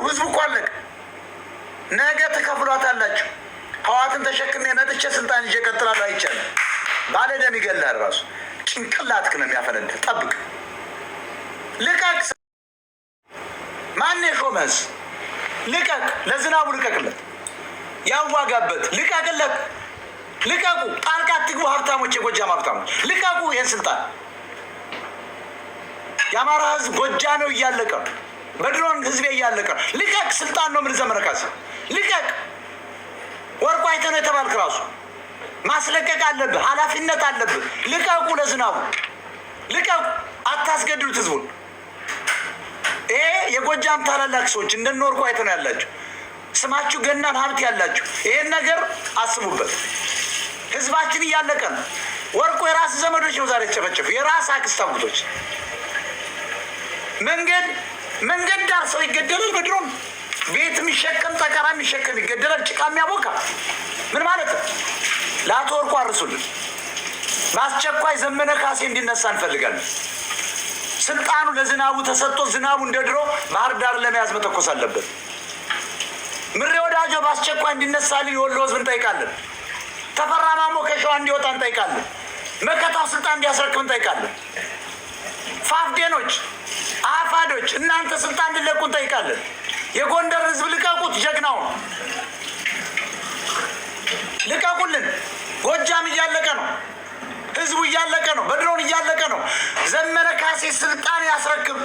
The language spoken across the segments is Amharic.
ህዝቡ እኮ አለቀ። ነገ ትከፍሏታላችሁ። ህዋትን ተሸክሜ መጥቼ ስልጣን ይዤ እቀጥላለሁ አይቻልም። ባለደም ይገላል ራሱ ጭንቅላትክ ነው የሚያፈነዳ። ጠብቅ፣ ልቀቅ። ማን የሾመህስ? ልቀቅ። ለዝናቡ ልቀቅለት፣ ያዋጋበት ልቀቅለት። ልቀቁ። ጣልቃ አትግቡ። ሀብታሞች፣ የጎጃም ሀብታሞች ልቀቁ ይህን ስልጣን። የአማራ ህዝብ ጎጃሜው እያለቀ ነው። በድሮን ህዝቤ እያለቀ ነው። ልቀቅ። ስልጣን ነው። ምን ዘመነ ካሴ ልቀቅ። ወርቁ አይተህ ነው የተባልክ ራሱ ማስለቀቅ አለብህ። ኃላፊነት አለብህ። ልቀቁ። ለዝናቡ ልቀቁ። አታስገድሉት ህዝቡን። ይሄ የጎጃም ታላላቅ ሰዎች እንደነ ወርቁ አይተህ ነው ያላችሁ። ስማችሁ ገናን ሀብት ያላችሁ ይሄን ነገር አስቡበት። ህዝባችን እያለቀ ነው። ወርቁ የራስ ዘመዶች ነው ዛሬ ተጨፈጨፉ። የራስ አክስት አጎቶች መንገድ ዳር ሰው ይገደላል በድሮን። ቤት የሚሸከም ጠቀራ የሚሸከም ይገደላል። ጭቃ የሚያቦካ ምን ማለት ነው? ለአቶ ወርቁ አርሱልን። በአስቸኳይ ዘመነ ካሴ እንዲነሳ እንፈልጋለን። ስልጣኑ ለዝናቡ ተሰጥቶ ዝናቡ እንደ ድሮ ባህር ዳር ለመያዝ መተኮስ አለበት። ምሬ ወዳጆ በአስቸኳይ እንዲነሳልን የወሎ ህዝብ እንጠይቃለን። ተፈራ ማሞ ከሸዋ እንዲወጣ እንጠይቃለን። መከታው ስልጣን እንዲያስረክብ እንጠይቃለን። ፋፍዴኖች፣ አፋዶች እናንተ ስልጣን እንዲለቁ እንጠይቃለን። የጎንደር ህዝብ ልቀቁት። ጀግናው ልቀቁልን። ጎጃም እያለቀ ነው። ህዝቡ እያለቀ ነው። በድሮን እያለቀ ነው። ዘመነ ካሴ ስልጣን ያስረክብ።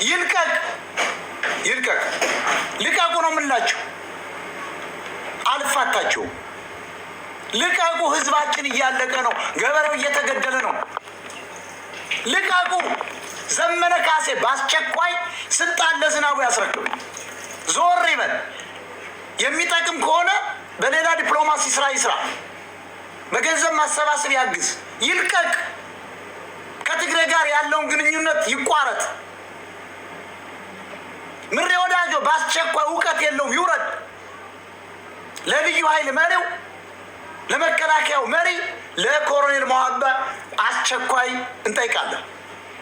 ይልቀቅ። ልቀቁ ነው የምንላቸው። አልፋታችሁም። ልቀቁ። ህዝባችን እያለቀ ነው። ገበሬው እየተገደለ ነው። ልቀቁ። ዘመነ ካሴ በአስቸኳይ ስልጣን ለዝናቡ ያስረክብ። ዞር ይበል። የሚጠቅም ከሆነ በሌላ ዲፕሎማሲ ስራ ይስራ። በገንዘብ ማሰባሰብ ያግዝ። ይልቀቅ። ከትግሬ ጋር ያለውን ግንኙነት ይቋረጥ። ምሬ ወዳጆ በአስቸኳይ እውቀት የለውም፣ ይውረድ። ለልዩ ኃይል መሪው፣ ለመከላከያው መሪ፣ ለኮሎኔል መዋባ አስቸኳይ እንጠይቃለን።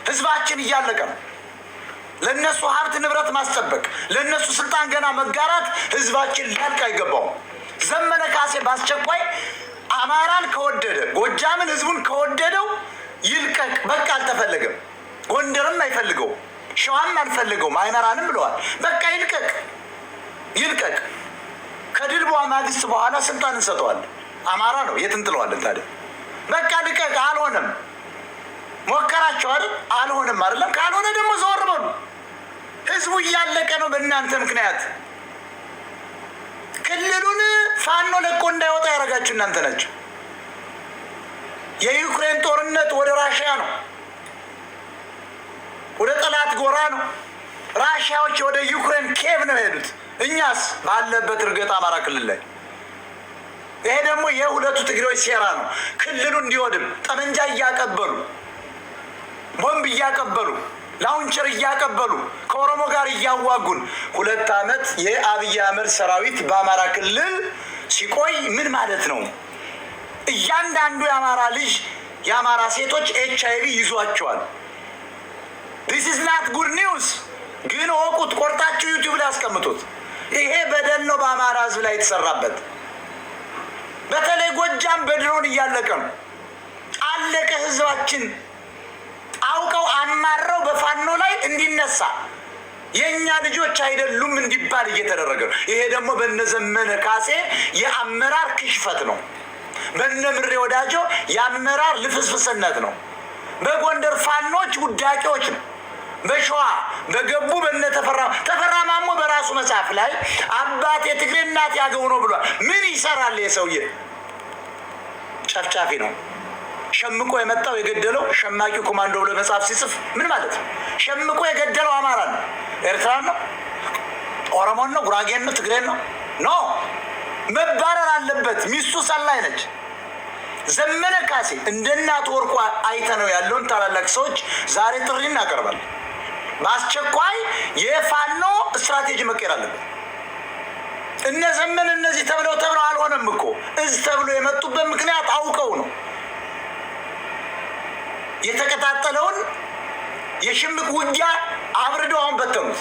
ህዝባችን እያለቀ ነው። ለነሱ ሀብት ንብረት ማስጠበቅ፣ ለነሱ ስልጣን ገና መጋራት ህዝባችን ሊያልቅ አይገባውም። ዘመነ ካሴ በአስቸኳይ አማራን ከወደደ ጎጃምን ህዝቡን ከወደደው ይልቀቅ። በቃ አልተፈለገም። ጎንደርም አይፈልገው፣ ሸዋም አልፈልገውም፣ አይመራንም ብለዋል። በቃ ይልቀቅ። ከድልቧ ማግስት በኋላ ስልጣን እንሰጠዋለን። አማራ ነው፣ የት እንጥለዋለን ታዲያ? በቃ ልቀቅ። አልሆነም። ሞከራቸው አይደል? አልሆነም አይደለም። ካልሆነ ደግሞ ዘወር በሉ። ህዝቡ እያለቀ ነው በእናንተ ምክንያት። ክልሉን ፋኖ ለቆ እንዳይወጣ ያደረጋችሁ እናንተ ናችሁ። የዩክሬን ጦርነት ወደ ራሽያ ነው፣ ወደ ጠላት ጎራ ነው። ራሽያዎች ወደ ዩክሬን ኬቭ ነው የሄዱት። እኛስ ባለበት እርገጥ አማራ ክልል ላይ። ይሄ ደግሞ የሁለቱ ትግሬዎች ሴራ ነው። ክልሉ እንዲወድም ጠመንጃ እያቀበሉ፣ ቦምብ እያቀበሉ፣ ላውንቸር እያቀበሉ ከኦሮሞ ጋር እያዋጉን 2 ዓመት የአብይ አህመድ ሰራዊት በአማራ ክልል ሲቆይ ምን ማለት ነው? እያንዳንዱ የአማራ ልጅ የአማራ ሴቶች HIV ይዟቸዋል። ዲስ ኢዝ ናት ጉድ ኒውስ። ግን ወቁት፣ ቆርጣችሁ ዩቲዩብ ላይ አስቀምጡት። ይሄ በደል ነው በአማራ ህዝብ ላይ የተሰራበት። በተለይ ጎጃም በድሮን እያለቀ ነው። አለቀ። ህዝባችን አውቀው አማረው በፋኖ ላይ እንዲነሳ የእኛ ልጆች አይደሉም እንዲባል እየተደረገ ነው። ይሄ ደግሞ በነዘመነ ካሴ የአመራር ክሽፈት ነው። በነ ምሬ ወዳጆ የአመራር ልፍስፍስነት ነው። በጎንደር ፋኖች ውዳቂዎች ነው። በሸዋ በገቡ በነ ተፈራ ማሞ በራሱ መጽሐፍ ላይ አባቴ ትግሬ እናት ያገው ነው ብሏል። ምን ይሰራል የሰውዬ? ጨፍጫፊ ነው። ሸምቆ የመጣው የገደለው ሸማቂው ኮማንዶ ብሎ መጽሐፍ ሲጽፍ ምን ማለት ነው? ሸምቆ የገደለው አማራ ነው? ኤርትራ ነው? ኦሮሞን ነው? ጉራጌን ነው? ትግሬን ነው? ኖ መባረር አለበት። ሚስቱ ሰላይ ነች። ዘመነ ካሴ እንደ እናት ወርቁ አይተነው ያለውን ታላላቅ ሰዎች ዛሬ ጥሪ እናቀርባለን። በአስቸኳይ የፋኖ ስትራቴጂ መቀየር አለበት። እነ ዘመን እነዚህ ተብለው አልሆነም እኮ እዝ ተብሎ የመጡበት ምክንያት አውቀው ነው። የተቀጣጠለውን የሽምቅ ውጊያ አብርደው አሁን በተኑት።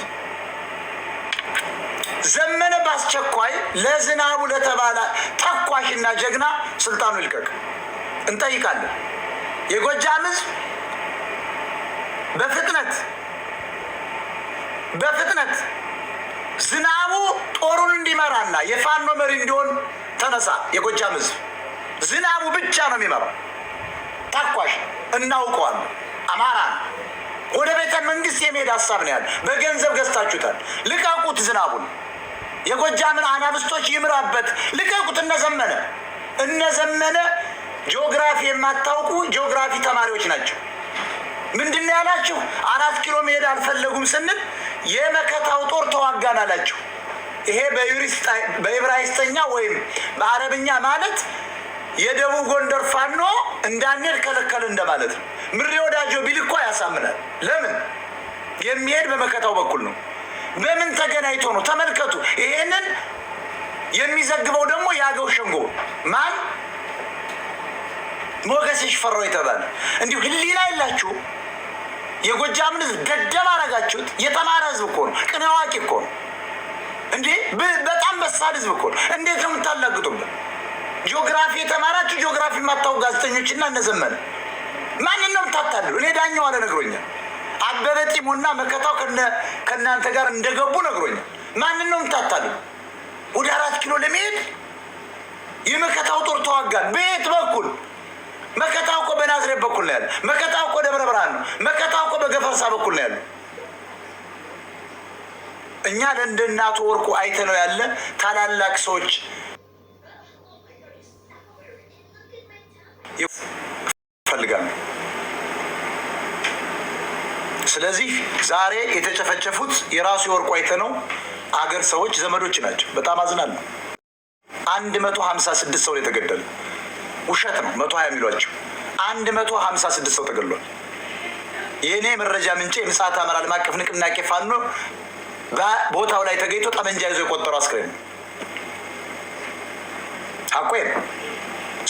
በአስቸኳይ ለዝናቡ ለተባለ ተኳሽና ጀግና ስልጣኑ ይልቀቅ እንጠይቃለን። የጎጃም ሕዝብ በፍጥነት ዝናቡ ጦሩን እንዲመራና የፋኖ መሪ እንዲሆን ተነሳ። የጎጃም ሕዝብ ዝናቡ ብቻ ነው የሚመራው። ተኳሽ እናውቀዋለን። አማራ ወደ ቤተ መንግስት የመሄድ ሀሳብ ነው ያለ። በገንዘብ ገዝታችሁታል። ልቀቁት ዝናቡን። የጎጃምን አናብስቶች ይምራበት። ልቀቁት። እነዘመነ ጂኦግራፊ የማታውቁ ጂኦግራፊ ተማሪዎች ናቸው። ምንድን ነው ያላችሁ? 4 ኪሎ መሄድ አልፈለጉም ስንል የመከታው ጦር ተዋጋን አላችሁ። ይሄ በዕብራይስጥኛ ወይም በአረብኛ ማለት የደቡብ ጎንደር ፋኖ እንዳንሄድ ከለከለ እንደማለት ነው። ምሬ ወዳጆ ቢል እኮ ያሳምናል። ለምን የሚሄድ በመከታው በኩል ነው። በምን ተገናኝቶ ነው? ተመልከቱ። ይሄንን የሚዘግበው ደግሞ የአገው ሸንጎ ማን ሞገስ ሽፈራው የተባለ እንዲሁ ህሊና የላችሁ። የጎጃምን ሕዝብ ደደብ አረጋችሁት። የተማረ ሕዝብ እኮ ነው። ቅን አዋቂ እኮ ነው። እንዴ በጣም በሳል ሕዝብ እኮ ነው። እንዴት ነው የምታላግጡበት? ጂኦግራፊ የተማራችሁ ጂኦግራፊ የማታውቁ ጋዜጠኞችና እነዘመነ ማንን ነው የምታታልሉ? እኔ ዳኛው አለ ነግሮኛል። አበበ ጢሞና መከታው ከእናንተ ጋር እንደገቡ ነግሮኛል። ማንን ነው የምታታልሉ? ወደ 4 ኪሎ ለመሄድ የመከታው ጦር ተዋጋን። በየት በኩል? መከታው እኮ በናዝሬት በኩል ነው ያለ። መከታው እኮ ደብረ ብርሃን ነው። መከታው እኮ በገፈርሳ በኩል ነው ያለ። እኛ እንደ እናቱ ወርቁ አይተነው ያለ ታላላቅ ሰዎች ይፈልጋሉ። ስለዚህ ዛሬ የተጨፈጨፉት የራሱ የወርቁ አይተነው አገር ሰዎች ዘመዶች ናቸው። በጣም አዝናለሁ። 156 ሰው የተገደለ ውሸት ነው። 120 የሚሏቸው 156 ሰው ተገድሏል። የእኔ መረጃ ምንጭ የምጽአተ አማራ ዓለም አቀፍ ንቅናቄ ፋኖ በቦታው ላይ ተገኝቶ ጠመንጃ ይዞ የቆጠሩ አስክሬን ነው። አቆይ ነው።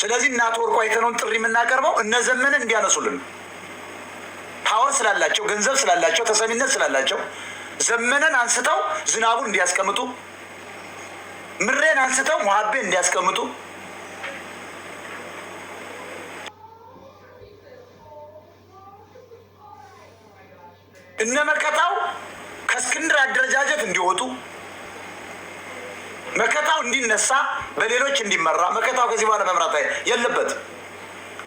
ስለዚህ እናቱ ወርቁ አይተነውን ጥሪ የምናቀርበው እነዘመነ እንዲያነሱልን ፓወር ስላላቸው፣ ገንዘብ ስላላቸው፣ ተሰሚነት ስላላቸው ዘመነን አንስተው ዝናቡን እንዲያስቀምጡ፣ ምሬን አንስተው ሙሀቤ እንዲያስቀምጡ፣ እነ መከታው ከእስክንድር አደረጃጀት እንዲወጡ፣ መከታው እንዲነሳ በሌሎች እንዲመራ። መከታው ከዚህ በኋላ መምራት የለበትም።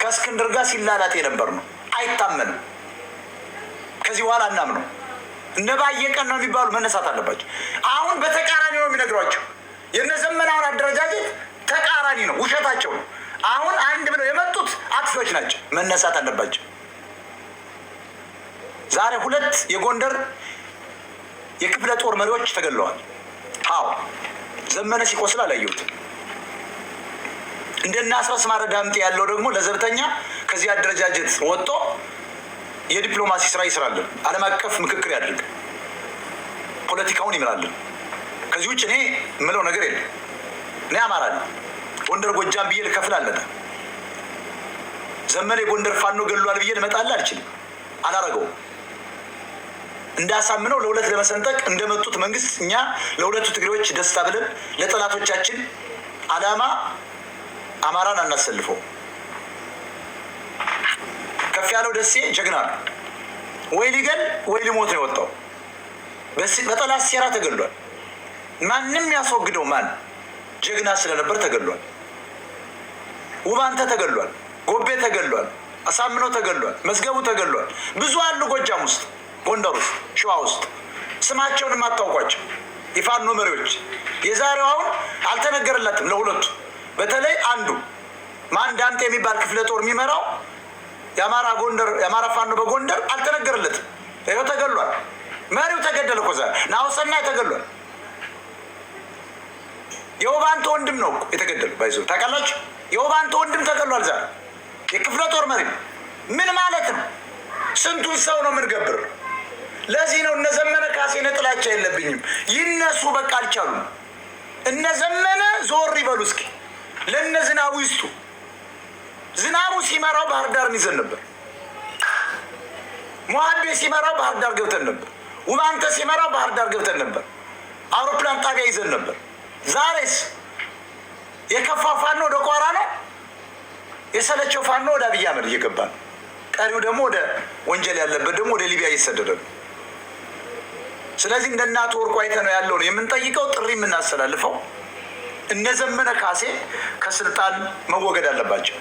ከእስክንድር ጋር ሲላላት የነበር ነው። አይታመንም። ከዚህ በኋላ እናምነው። እነ ባየቀን ነው የሚባሉ መነሳት አለባቸው። አሁን በተቃራኒ ነው የሚነግሯቸው። የነዘመናውን አደረጃጀት ተቃራኒ ነው፣ ውሸታቸው ነው። አሁን አንድ ብለው የመጡት አጥፊዎች ናቸው፣ መነሳት አለባቸው። ዛሬ 2 የጎንደር የክፍለ ጦር መሪዎች ተገለዋል። አዎ ዘመነ ሲቆስል አላየሁትም። እንደና አስረስ ማረ ዳምጤ ያለው ደግሞ ለዘብተኛ ከዚህ አደረጃጀት ወጥቶ የዲፕሎማሲ ስራ ይስራልን፣ ዓለም አቀፍ ምክክር ያድርግ፣ ፖለቲካውን ይመራልን። ከዚህ ውጭ እኔ የምለው ነገር የለም። እኔ አማራ ነኝ። ጎንደር ጎጃም ብዬ ልከፍል አለና ዘመነ የጎንደር ፋኖ ገሏል ብዬ ልመጣል አልችልም። አላረገውም። እንዳሳምነው ለ2 ለመሰንጠቅ እንደመጡት መንግስት እኛ ለ2ቱ ትግሬዎች ደስታ ብለን ለጠላቶቻችን አላማ አማራን አናሰልፈው። ከፍ ያለው ደሴ ጀግና ነው። ወይ ሊገል ወይ ሊሞት ነው የወጣው። በጠላት ሴራ ተገሏል። ማንም ያስወግደው ማን ጀግና ስለነበር ተገሏል። ውባንተ ተገሏል። ጎቤ ተገሏል። አሳምነው ተገሏል። መዝገቡ ተገሏል። ብዙ አሉ ጎጃም ውስጥ፣ ጎንደር ውስጥ፣ ሸዋ ውስጥ ስማቸውን የማታውቋቸው የፋኖ መሪዎች። የዛሬው አሁን አልተነገረለትም ለሁለቱ። በተለይ አንዱ ማን ዳምጤ የሚባል ክፍለ ጦር የሚመራው የአማራ ፋኖ በጎንደር አልተነገረለትም። ይኸው ተገሏል። መሪው ተገደለ እኮ ዛሬ ናሁሰናይ ተገሏል። የውባንተ ወንድም ነው የተገደሉ። ባይዞ ታውቃላችሁ፣ የውባንተ ወንድም ተገሏል ዛሬ። የክፍለ ጦር መሪ ምን ማለት ነው? ስንቱን ሰው ነው የምንገብር? ለዚህ ነው እነዘመነ ካሴ ነጥላቻ የለብኝም። ይነሱ በቃ አልቻሉም። እነዘመነ ዞር ይበሉ እስኪ፣ ለነ ዝናቡ ይስጡ። ዝናቡ ሲመራው ባህር ዳርን ይዘን ነበር። ሙሀቤ ሲመራው ባህር ዳር ገብተን ነበር። ውባንተ ሲመራው ባህር ዳር ገብተን ነበር። አውሮፕላን ጣቢያ ይዘን ነበር። ዛሬስ የከፋ ፋኖ ወደ ቋራ ነው፣ የሰለቸው ፋኖ ወደ አብይ አህመድ እየገባ ነው። ቀሪው ደግሞ ወደ ወንጀል ያለበት ደግሞ ወደ ሊቢያ እየተሰደደ ነው። ስለዚህ እንደ እናቱ ወርቁ አይተነው ያለው ነው የምንጠይቀው፣ ጥሪ የምናስተላልፈው እነ ዘመነ ካሴ ከስልጣን መወገድ አለባቸው።